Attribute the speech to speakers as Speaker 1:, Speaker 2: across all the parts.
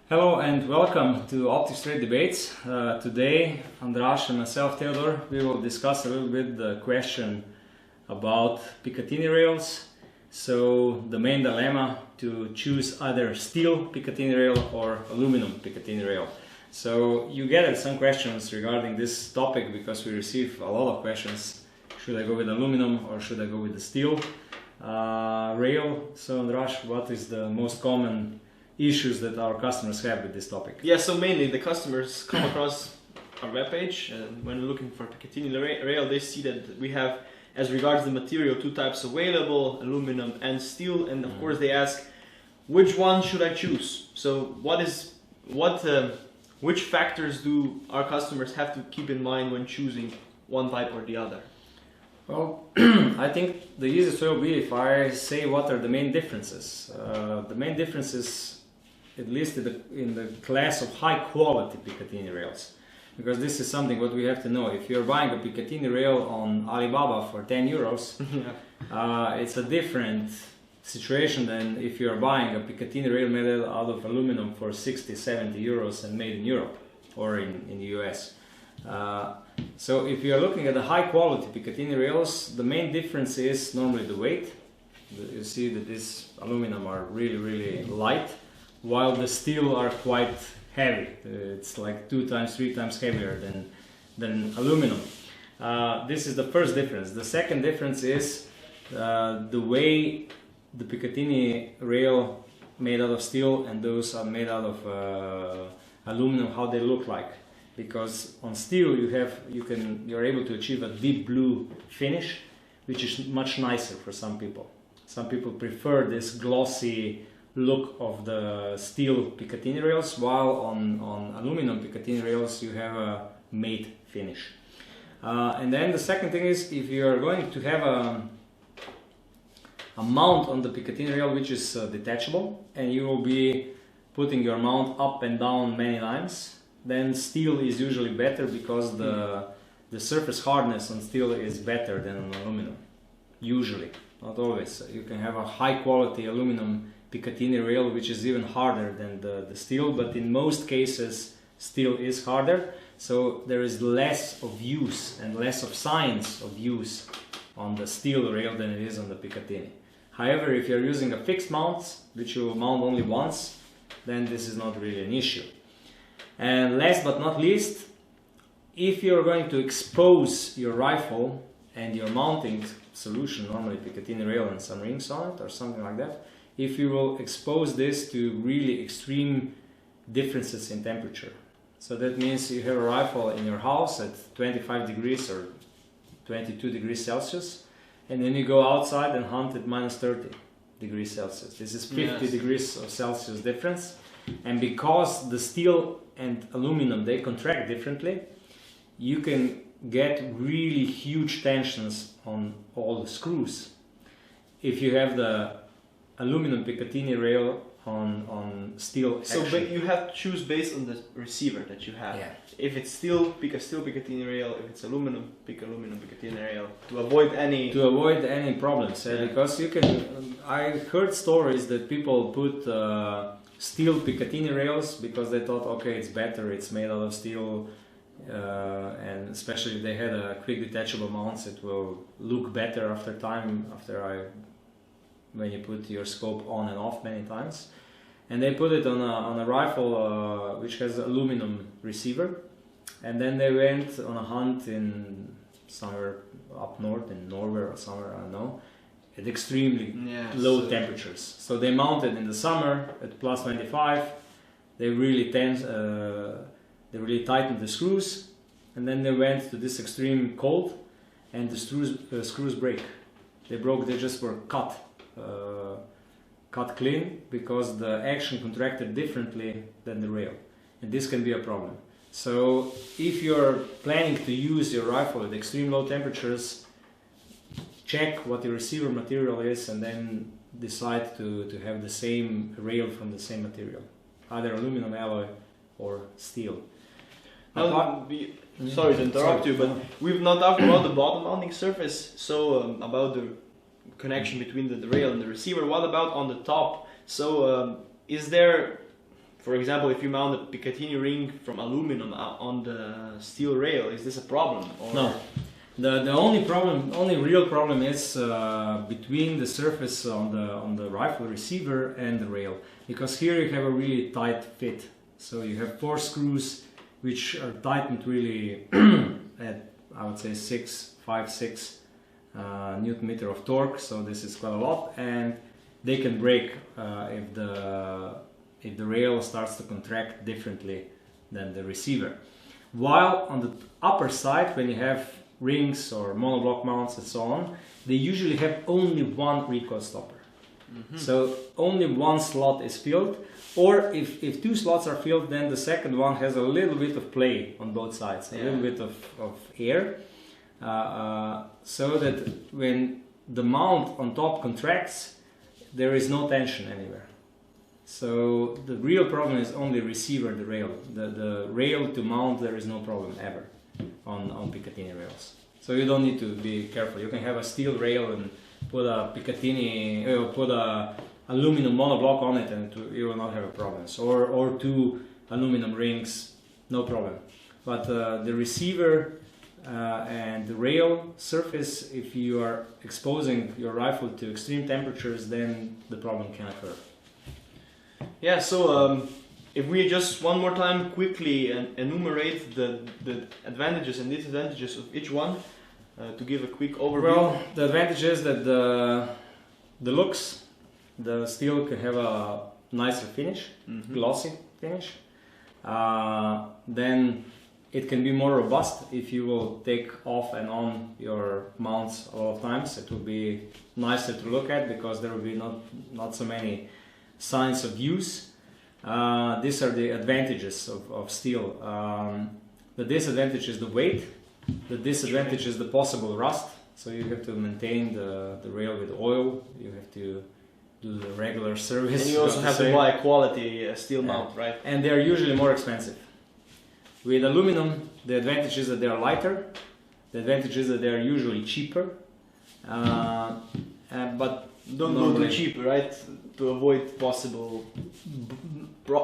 Speaker 1: Hello and welcome to Optics Trade Debates. Today, Andras and myself, Theodore, we will discuss a little bit the question about picatinny rails. So the main dilemma to choose either steel picatinny rail or aluminum picatinny rail. So you gathered some questions regarding this topic because we receive a lot of questions. Should I go with aluminum or should I go with the steel rail? So Andras, what is the most common issues that our customers have with this topic?
Speaker 2: Yeah, so mainly the customers come across our webpage and when looking for picatinny rail, they see that we have, as regards the material, two types available, aluminum and steel, and of course they ask, which one should I choose? So which factors do our customers have to keep in mind when choosing one type or the other?
Speaker 1: Well, I think the easiest way will be if I say what are the main differences. The main differences, at least in the class of high quality picatinny rails, because this is something what we have to know. If you're buying a picatinny rail on Alibaba for 10 euros, it's a different situation than if you're buying a picatinny rail made out of aluminum for 60, 70 euros and made in Europe or in the US. So if you're looking at the high quality picatinny rails, the main difference is normally the weight. You see that these aluminum are really light, while the steel are quite heavy. It's like 2 times, 3 times heavier than aluminum. This is the first difference. The second difference is the way the picatinny rail made out of steel and those are made out of aluminum, how they look like. Because on steel you're able to achieve a deep blue finish, which is much nicer for some people. Some people prefer this glossy look of the steel picatinny rails, while on aluminum picatinny rails you have a matte finish. And then the second thing is, if you are going to have a mount on the picatinny rail which is detachable, and you will be putting your mount up and down many times, then steel is usually better because the surface hardness on steel is better than on aluminum. Usually, not always. You can have a high quality aluminum picatinny rail which is even harder than the steel, but in most cases steel is harder, so there is less of use and less of signs of use on the steel rail than it is on the picatinny. However, if you're using a fixed mount which you mount only once, then this is not really an issue. And last but not least, if you're going to expose your rifle and your mounting solution, normally picatinny rail and some rings on it or something like that, if you will expose this to really extreme differences in temperature. So that means you have a rifle in your house at 25 degrees or 22 degrees Celsius, and then you go outside and hunt at minus 30 degrees Celsius. This is 50 degrees of Celsius difference. And because the steel and aluminum, they contract differently, you can get really huge tensions on all the screws. If you have the aluminum picatinny rail on steel action.
Speaker 2: So but you have to choose based on the receiver that you have.
Speaker 1: Yeah.
Speaker 2: If it's steel, pick a steel picatinny rail. If it's aluminum, pick aluminum picatinny rail to avoid any
Speaker 1: problems. Because you can. I heard stories that people put steel picatinny rails because they thought, okay, it's better, it's made out of steel, and especially if they had a quick detachable mounts, it will look better after time, when you put your scope on and off many times. And they put it on a rifle which has aluminum receiver, and then they went on a hunt in somewhere up north in Norway or somewhere, I don't know, at extremely low temperatures. So they mounted in the summer at plus 25. They really tightened the screws, and then they went to this extreme cold, and the screws break. They broke. They just were cut clean because the action contracted differently than the rail, and this can be a problem. So if you're planning to use your rifle at extreme low temperatures, check what the receiver material is and then decide to have the same rail from the same material, either aluminum alloy or steel.
Speaker 2: Sorry to interrupt you, but we've not talked about the bottom mounting surface, so about the connection between the rail and the receiver. What about on the top? So is there for example, if you mount a picatinny ring from aluminum on the steel rail, is this a problem? Or?
Speaker 1: No. The only real problem is between the surface on the rifle receiver and the rail, because here you have a really tight fit. So you have 4 screws which are tightened really at, I would say, 6 Newton meter of torque. So this is quite a lot, and they can break if the rail starts to contract differently than the receiver. While on the upper side, when you have rings or monoblock mounts and so on, they usually have only one recoil stopper. So only one slot is filled, or if 2 slots are filled, then the second one has a little bit of play on both sides, a little bit of air, so that when the mount on top contracts, there is no tension anywhere. So the real problem is only receiver, the rail. The rail to mount, there is no problem ever on Picatinny rails. So you don't need to be careful. You can have a steel rail and put a Picatinny, put a aluminum monoblock on it, and you will not have a problem. Or 2 aluminum rings, no problem. But the receiver and the rail surface, if you are exposing your rifle to extreme temperatures, then the problem can occur.
Speaker 2: Yeah, so if we just one more time quickly enumerate the advantages and disadvantages of each one, to give a quick overview.
Speaker 1: Well, the advantage is that the looks, the steel can have a nicer finish, glossy finish. Then it can be more robust. If you will take off and on your mounts a lot of times, it will be nicer to look at, because there will be not so many signs of use. These are the advantages of steel. The disadvantage is the weight. The disadvantage is the possible rust. So you have to maintain the rail with oil. You have to do the regular service.
Speaker 2: And you also have to buy a quality steel mount, right?
Speaker 1: And they are usually more expensive. With aluminum, the advantage is that they are lighter. The advantage is that they are usually cheaper. But
Speaker 2: don't go too cheap, right? To avoid possible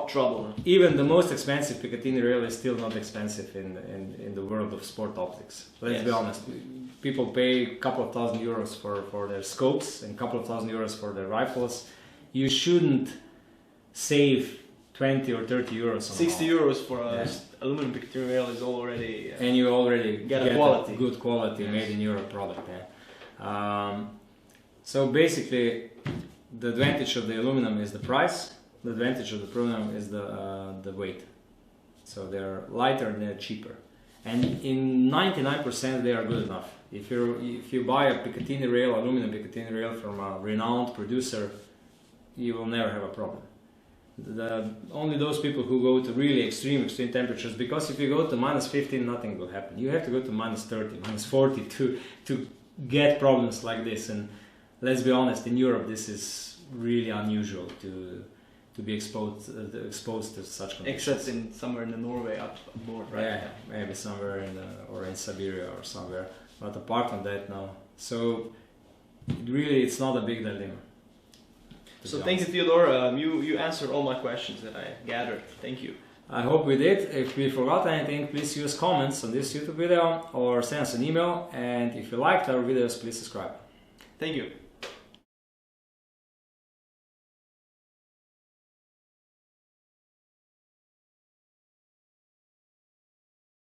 Speaker 2: trouble.
Speaker 1: Even the most expensive Picatinny rail is still not expensive in the world of sport optics. Let's be honest. People pay a couple of €1,000 for their scopes and a couple of €1,000 for their rifles. You shouldn't save 20 or 30 euros.
Speaker 2: 60 euros for a aluminum Picatinny rail is already...
Speaker 1: and you already
Speaker 2: get a quality.
Speaker 1: Good quality made in Europe product. So basically, the advantage of the aluminum is the price. The advantage of the aluminum is the weight. So they're lighter and they're cheaper. And in 99% they are good enough. If you buy a Picatinny rail, aluminum Picatinny rail from a renowned producer, you will never have a problem. Only those people who go to really extreme temperatures, because if you go to -15, nothing will happen. You have to go to -30, -40 to get problems like this. And let's be honest, in Europe this is really unusual to be exposed to such conditions.
Speaker 2: Except in somewhere in the Norway up north, right?
Speaker 1: Yeah, maybe somewhere in Siberia or somewhere. But apart from that, no. So it's not a big dilemma.
Speaker 2: So thank you, Theodore. You answered all my questions that I gathered. Thank you.
Speaker 1: I hope we did. If we forgot anything, please use comments on this YouTube video or send us an email. And if you liked our videos, please subscribe.
Speaker 2: Thank you.